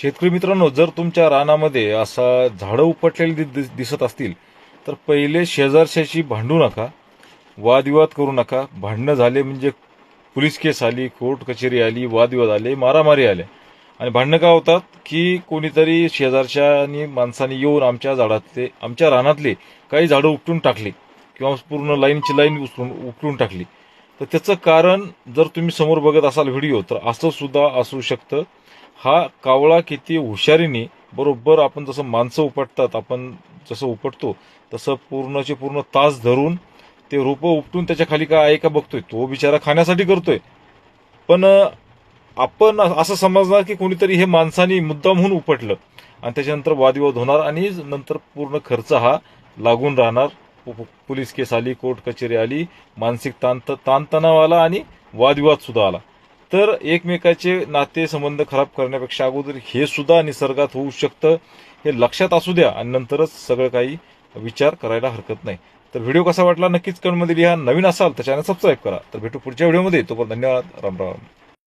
शेतकरी मित्रांनो, जर तुमच्या रानामध्ये असा झाडं उपटलेली दिसत असतील तर पहिले शेजारच्याशी भांडू नका, वादविवाद करू नका. भांडणं झाले म्हणजे पोलीस केस आली, कोर्ट कचेरी आली, वादविवाद आले, मारामारी आले. आणि भांडणं का होतात की कोणीतरी शेजारच्या आणि माणसाने येऊन आमच्या रानातले काही झाडं उपटून टाकली किंवा पूर्ण लाईनची लाईन उपटून टाकली. तर त्याचं कारण जर तुम्ही समोर बघत असाल व्हिडिओ, तर असं सुद्धा असू शकतं. हा कावळा किती हुशारीने, बरोबर आपण जसं माणसं उपटतात, आपण जसं उपटतो तसं पूर्णचे पूर्ण तास धरून ते रोपं उपटून त्याच्या खाली काय आहे का बघतोय. तो बिचारा खाण्यासाठी करतोय, पण आपण असं समजणार की कोणीतरी हे माणसाने मुद्दामहून उपटलं आणि त्याच्यानंतर वादविवाद होणार आणि नंतर पूर्ण खर्च हा लागून राहणार. पोलीस केस आली, कोर्ट कचेरी आली, मानसिक ताणतणाव आला आणि वादविवाद सुद्धा आला. तर एकमेकाचे नातेसंबंध खराब करण्यापेक्षा अगोदर हे सुद्धा निसर्गात होऊ शकतं हे लक्षात असू द्या आणि नंतरच सगळं काही विचार करायला हरकत नाही. तर व्हिडिओ कसा वाटला नक्कीच कमेंटमध्ये लिहा. नवीन असाल तर चॅनल सबस्क्राईब करा. तर भेटू पुढच्या व्हिडिओमध्ये. तोपर्यंत धन्यवाद. राम राम.